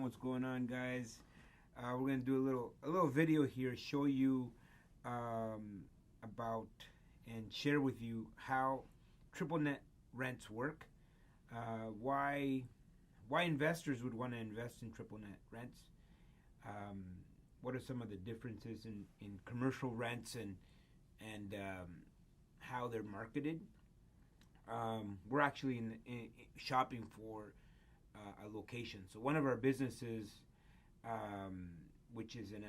What's going on, guys? We're gonna do a little video here, show you about and share with you how triple net rents work. Why investors would want to invest in triple net rents. What are some of the differences in commercial rents and how they're marketed. We're actually in shopping for a location. So one of our businesses, which is in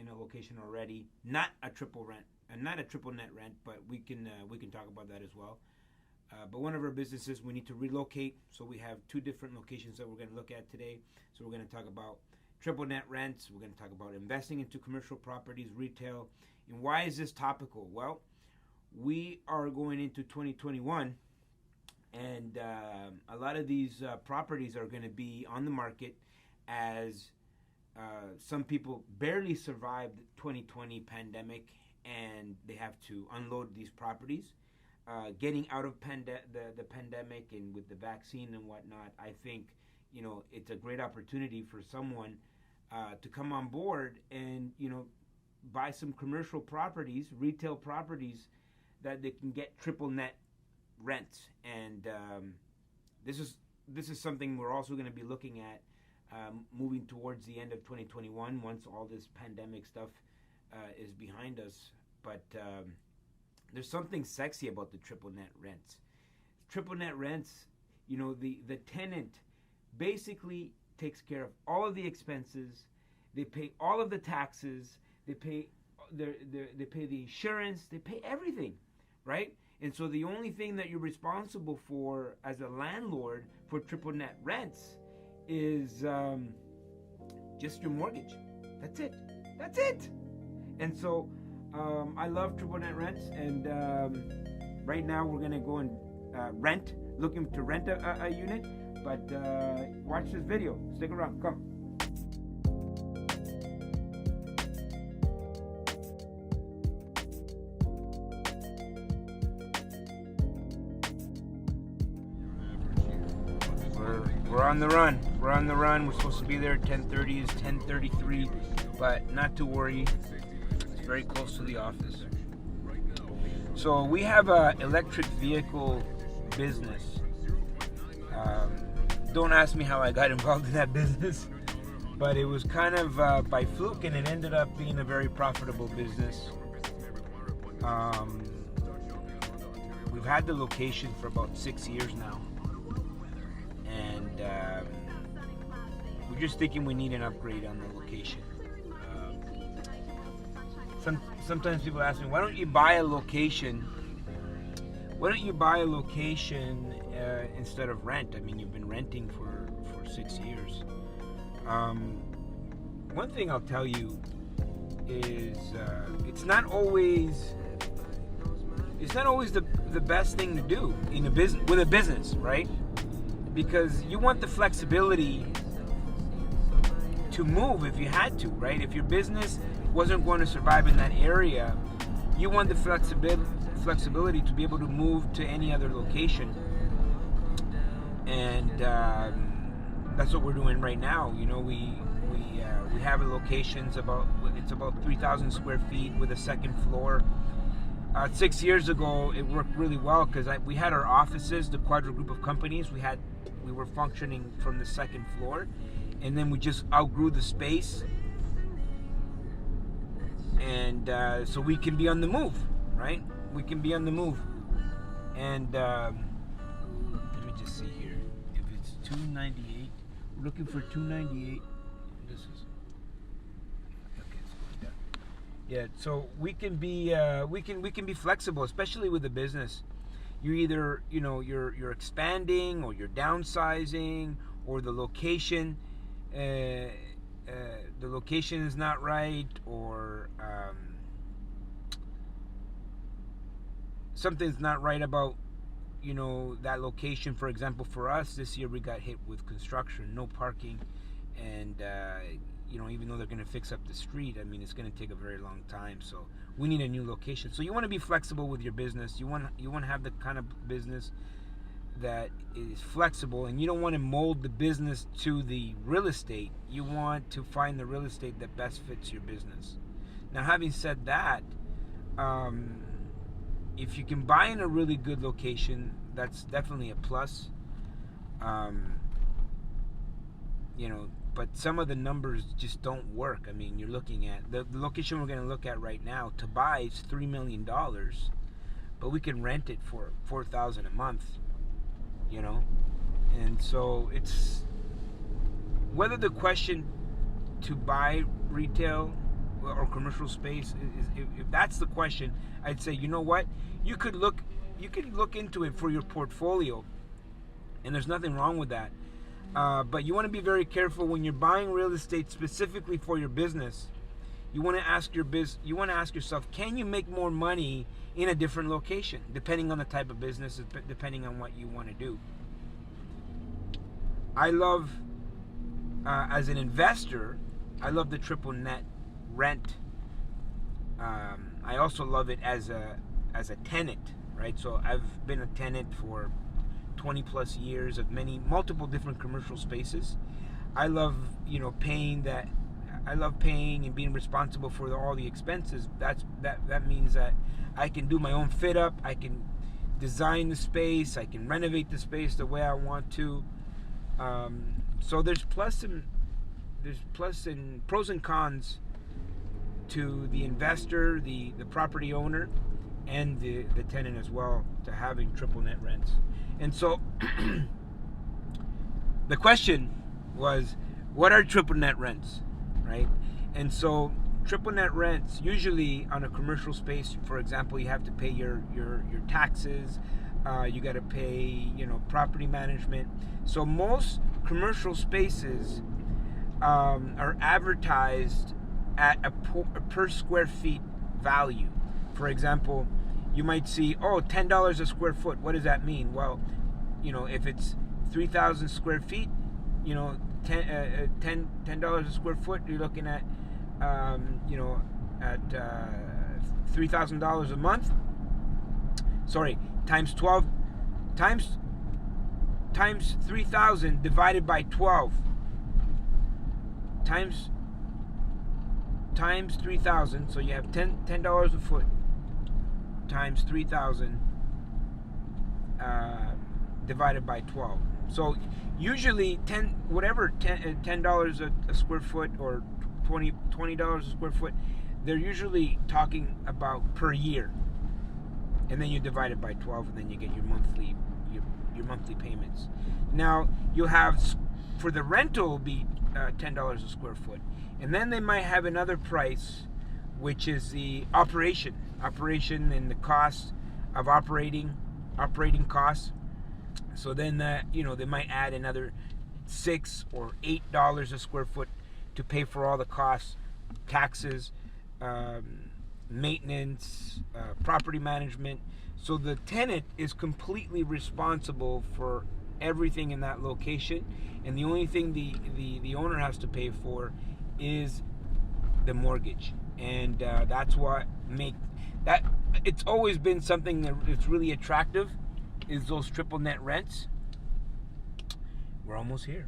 a location already, not a triple net rent, but we can talk about that as well. But one of our businesses, we need to relocate. So we have two different locations that we're going to look at today. So we're going to talk about triple net rents. We're going to talk about investing into commercial properties, retail. And why is this topical? Well, we are going into 2021, and a lot of these properties are going to be on the market as some people barely survived the 2020 pandemic, and they have to unload these properties. Getting out of the pandemic and with the vaccine and whatnot, I think it's a great opportunity for someone to come on board and buy some commercial properties, retail properties that they can get triple net rents. And this is something we're also going to be looking at moving towards the end of 2021 once all this pandemic stuff is behind us. But there's something sexy about the triple net rents. Triple net rents, the tenant basically takes care of all of the expenses. They pay all of the taxes. They pay the insurance. They pay everything, right? And so the only thing that you're responsible for as a landlord for triple net rents is just your mortgage. That's it. And so I love triple net rents, and right now we're gonna go and looking to rent a unit. But watch this video. Stick around. Come. We're on the run. We're supposed to be there at 10:30. It's 10:33, but not to worry. It's very close to the office. So we have a electric vehicle business. Don't ask me how I got involved in that business, but it was kind of by fluke, and it ended up being a very profitable business. We've had the location for about 6 years now. And we're just thinking we need an upgrade on the location. Sometimes people ask me, why don't you buy a location? Instead of rent? I mean, you've been renting for 6 years. One thing I'll tell you is it's not always the best thing to do in a business with a business, right? Because you want the flexibility to move if you had to, right? If your business wasn't going to survive in that area, you want the flexibility to be able to move to any other location. And that's what we're doing right now. We have a location. It's about 3,000 square feet with a second floor. 6 years ago, it worked really well because we had our offices, the Quadra group of companies. We were functioning from the second floor, and then we just outgrew the space, and so we can be on the move, right? We can be on the move. And let me just see here. If it's 298, we're looking for 298. This is okay. It's going down. Yeah, so we can be flexible, especially with the business. You either you're expanding, or you're downsizing, or the location is not right, or something's not right about that location. For example, for us this year, we got hit with construction, no parking, and even though they're going to fix up the street, I mean, it's going to take a very long time. So we need a new location. So you want to be flexible with your business. You want to have the kind of business that is flexible, and you don't want to mold the business to the real estate. You want to find the real estate that best fits your business. Now, having said that, if you can buy in a really good location, that's definitely a plus. But some of the numbers just don't work. I mean, you're looking at the location we're going to look at right now. To buy is $3 million, but we can rent it for $4,000 a month. And so it's whether the question to buy retail or commercial space is if that's the question, I'd say, you know what, you could look into it for your portfolio, and there's nothing wrong with that. But you want to be very careful when you're buying real estate specifically for your business. You want to ask yourself, can you make more money in a different location, depending on the type of business, depending on what you want to do. I love, as an investor, I love the triple net rent. I also love it as a tenant, right? So I've been a tenant for 20 plus years of multiple different commercial spaces. I love, paying that. I love paying and being responsible for all the expenses. That means that I can do my own fit up. I can design the space. I can renovate the space the way I want to. So there's pros and cons to the investor, the property owner, and the tenant as well, to having triple net rents. And so the question was, what are triple net rents, right? And so triple net rents, usually on a commercial space, for example, you have to pay your taxes, you got to pay, property management. So most commercial spaces are advertised at a per square feet value. For example, you might see, $10 a square foot. What does that mean? Well, if it's 3,000 square feet, $10 a square foot, you're looking at, $3,000 a month. Sorry, times 12, times 3,000 divided by 12, times 3,000. So you have $10 a foot times 3,000 divided by 12. So usually $10 a square foot or $20 a square foot, they're usually talking about per year, and then you divide it by 12, and then you get your monthly payments. Now you have, for the rental, will be $10 a square foot, and then they might have another price, which is the operation and the cost of operating costs. So then they might add another $6 or $8 a square foot to pay for all the costs, taxes, maintenance, property management. So the tenant is completely responsible for everything in that location, and the only thing the owner has to pay for is the mortgage. And that's what it's always been something that's really attractive, is those triple net rents. We're almost here.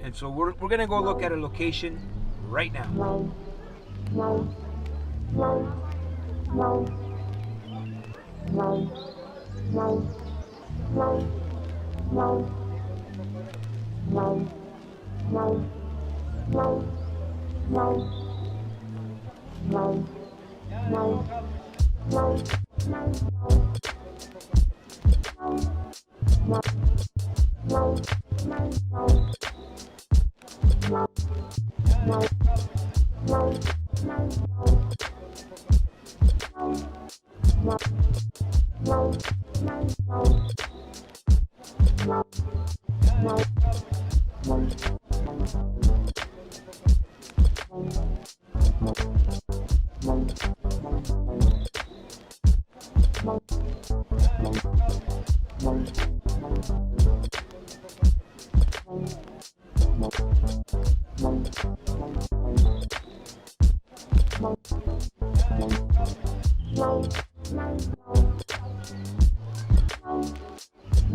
And so we're going to go look at a location right now.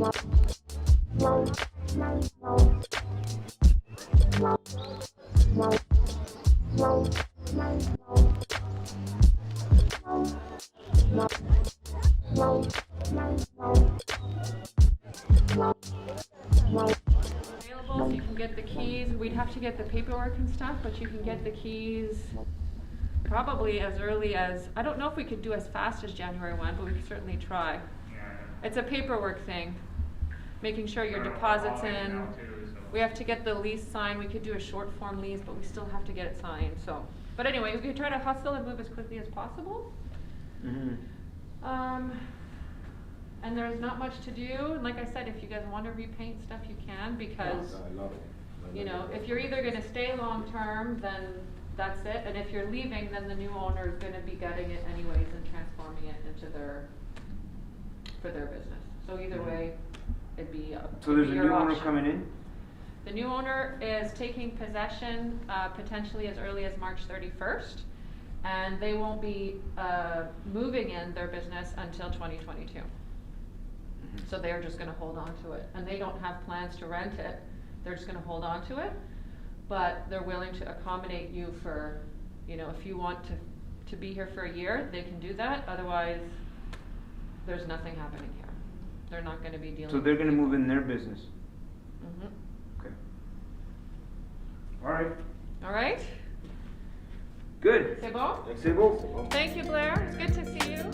So you can get the keys. We'd have to get the paperwork and stuff, but you can get the keys probably as early as, I don't know if we could do as fast as January 1, but we could certainly try. It's a paperwork thing, making sure your deposit's in. We have to get the lease signed. We could do a short form lease, but we still have to get it signed. So, but anyway, we could try to hustle and move as quickly as possible. And there's not much to do. And like I said, if you guys want to repaint stuff, you can, because you know, if you're either going to stay long term, then that's it. And if you're leaving, then the new owner is going to be gutting it anyways and transforming it into for their business. So either way, it'd be up to So there's a your new owner option. coming in? The new owner is taking possession potentially as early as March 31st, and they won't be moving in their business until 2022. So they're just going to hold on to it, and they don't have plans to rent it. They're just going to hold on to it, but they're willing to accommodate you for, you know, if you want to be here for a year, they can do that. Otherwise, there's nothing happening here. They're not going to be dealing. So they're going to move in their business. Okay. All right. All right. Good. C'est bon? C'est bon. Thank you, Blair. It's good to see you.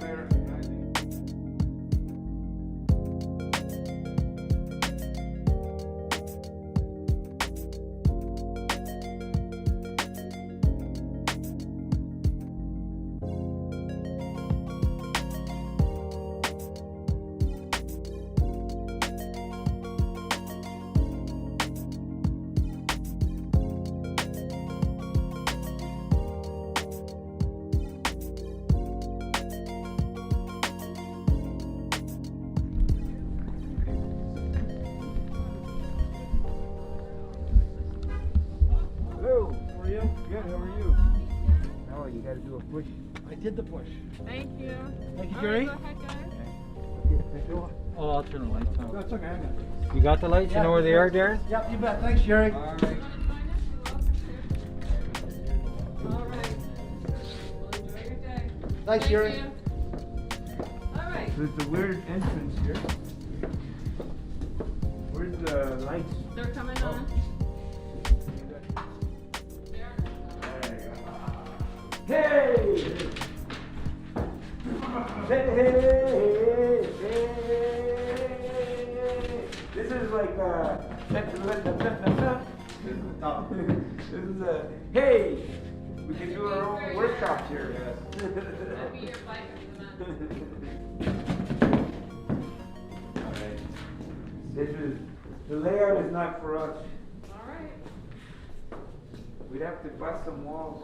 Hello, how are you? Good, how are you? Oh, you got to do a push. I did the push. Thank you. Thank you, All Jerry. right, go ahead, guys. Oh, I'll turn the lights on. That's okay, I got it. You got the lights? You know where they are, Darren? Yep, you bet. Thanks, Jerry. All right. Well, enjoy your day. Thanks, Thank Jerry. you. All right. So it's a weird entrance here. Where's the lights? They're coming on. Hey! Hey, hey, hey! This is like this is hey! We can do our own workshops here. That'd be your bike for the month. All right. This is the layout is not for us. All right. We'd have to bust some walls.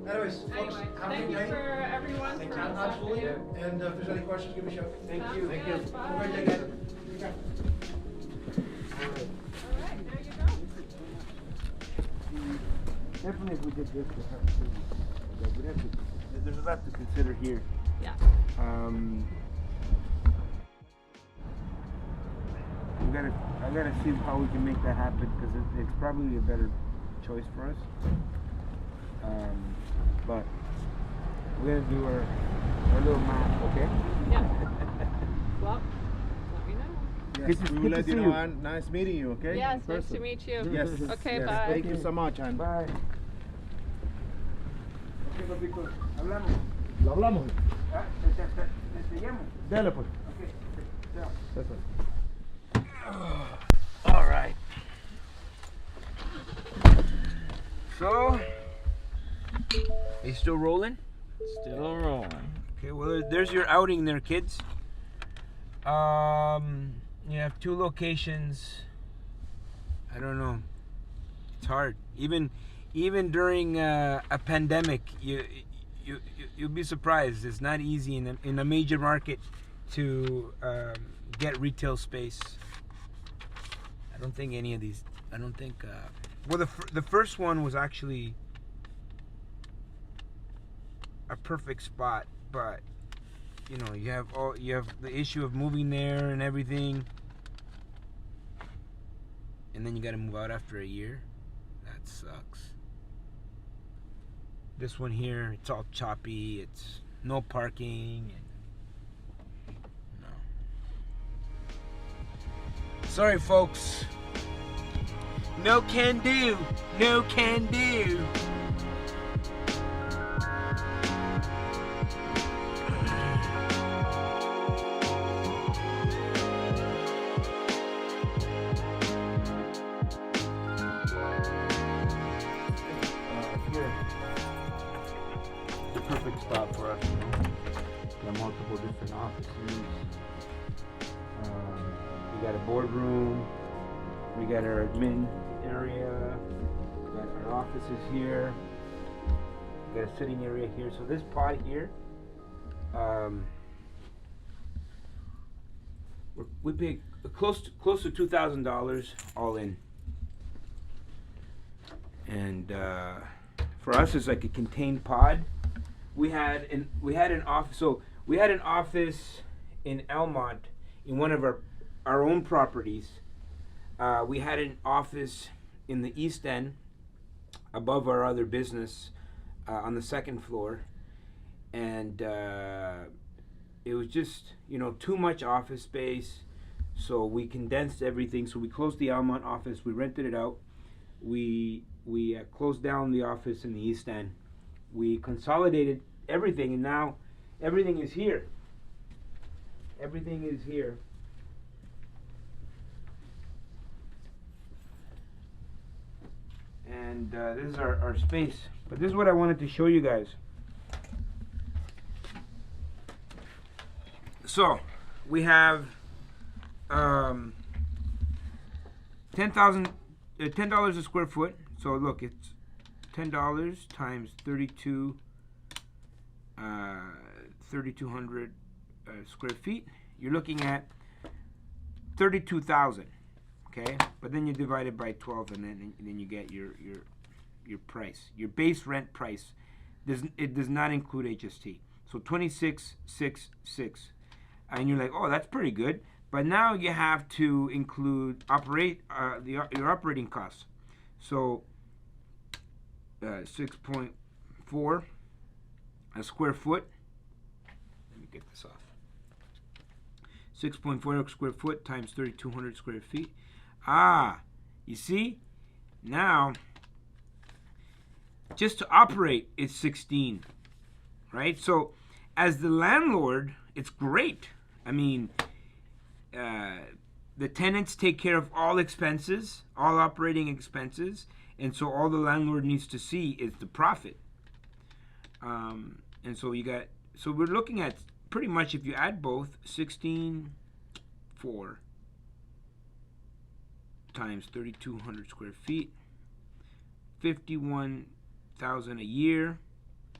Anyways, folks, Anyway, have a thank good you night. for everyone for Absolutely. stopping in. And if there's any questions, give me a shout. Thank Sounds you. good. Have a great Bye. day, guys. Take care. All right, there you go. Definitely, if we did this, there's a lot to consider here. Yeah. I gotta see how we can make that happen because it's probably a better choice for us. But we're gonna do our little math, okay? Yeah. Well, let me know. Yes, Good to- we good will to let you see know, you. Ann. Nice meeting you, okay? Yes, In nice to person. meet you. Yes. Okay, yes. bye. Thank you so much, Ann. Bye. Okay, papito. Hablamos. Lo hablamos. Ah, te llamo. Dale, pues. Okay. Chao. Eso. All right. So, are you still rolling? Still rolling. Okay. Well, there's your outing there, kids. You have 2 locations. I don't know. It's hard. Even during a pandemic, you'll be surprised. It's not easy in a major market to get retail space. I don't think any of these. I don't think. Well, the first one was actually a perfect spot, but you know you have the issue of moving there and everything, and then you got to move out after a year. That sucks. This one here, it's all choppy. It's no parking. No. Sorry, folks. No can do. No can do. Here. The perfect spot for us. We have multiple different offices. We got a boardroom. We got our admin area. We got our offices here. We got a sitting area here. So this pod here, we pay close to $2,000 all in. And for us, it's like a contained pod. We had an office. So we had an office in Elmont in one of our own properties. We had an office in the East End above our other business on the 2nd floor, and it was just too much office space. So we condensed everything. So we closed the Elmont office. We rented it out. We closed down the office in the East End. We consolidated everything, and now everything is here. Everything is here. And this is our space. But this is what I wanted to show you guys. So we have $10 a square foot. So look, it's $10 times 3,200 square feet. You're looking at 32,000. Okay, but then you divide it by 12, and then you get your price, your base rent price. It does not include HST. So 26,660, and you're like, oh, that's pretty good. But now you have to include your operating costs. So 6.4 a square foot. Let me get this off. 6.4 square foot times 3,200 square feet. You see? Now, just to operate, it's 16, right? So, as the landlord, it's great. I mean, the tenants take care of all expenses, all operating expenses, and so all the landlord needs to see is the profit. And so we're looking at pretty much, if you add both, 16.4 times 3,200 square feet, 51,000 a year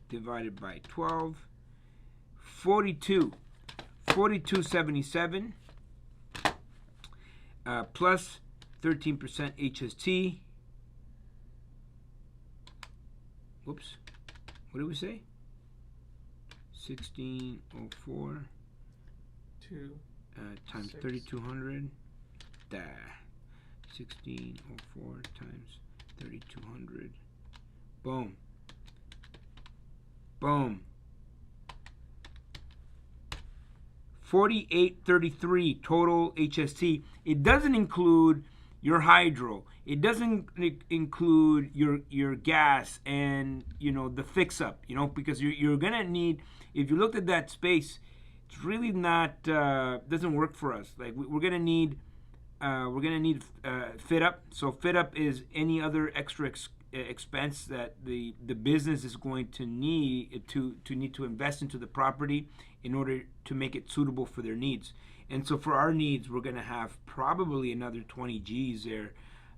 divided by 12, 42.77 plus 13% HST. Whoops, what did we say? 1604 times 3,200. 1604 times 3200. Boom. Boom. 4833 total HST. It doesn't include your hydro. It doesn't include your gas and the fix up. Because you're gonna need. If you looked at that space, it's really not doesn't work for us. Like we're gonna need fit up. So fit up is any other extra expense that the business is going to need to invest into the property in order to make it suitable for their needs. And so for our needs, we're going to have probably another 20 G's there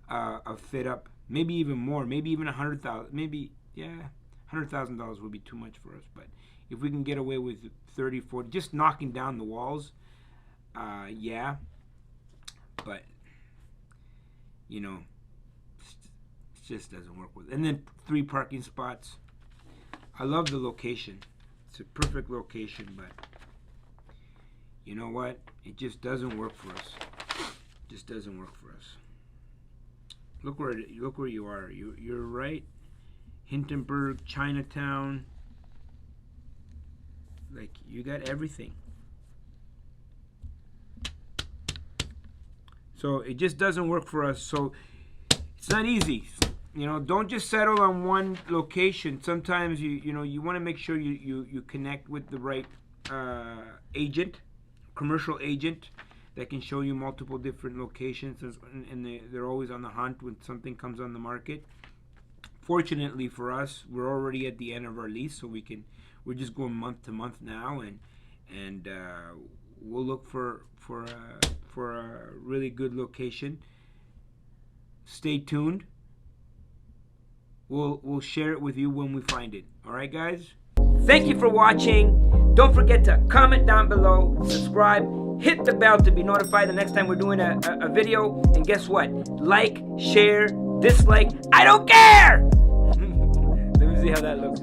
of fit up, maybe even more, maybe even $100,000, maybe $100,000 would be too much for us. But if we can get away with 30, 40, just knocking down the walls, but it just doesn't work with. And then 3 parking spots. I love the location. It's a perfect location, but you know what? It just doesn't work for us. It just doesn't work for us. Look where you are. You're right. Hindenburg, Chinatown. Like you got everything. So it just doesn't work for us. So it's not easy. Don't just settle on one location. Sometimes you want to make sure you connect with the right agent, commercial agent that can show you multiple different locations, and they're always on the hunt when something comes on the market. Fortunately for us, we're already at the end of our lease, so we're just going month to month now, and we'll look for a really good location. Stay tuned. We'll share it with you when we find it. All right, guys? Thank you for watching. Don't forget to comment down below, subscribe, hit the bell to be notified the next time we're doing a video. And guess what? Like, share, dislike, I don't care! Let me see how that looks.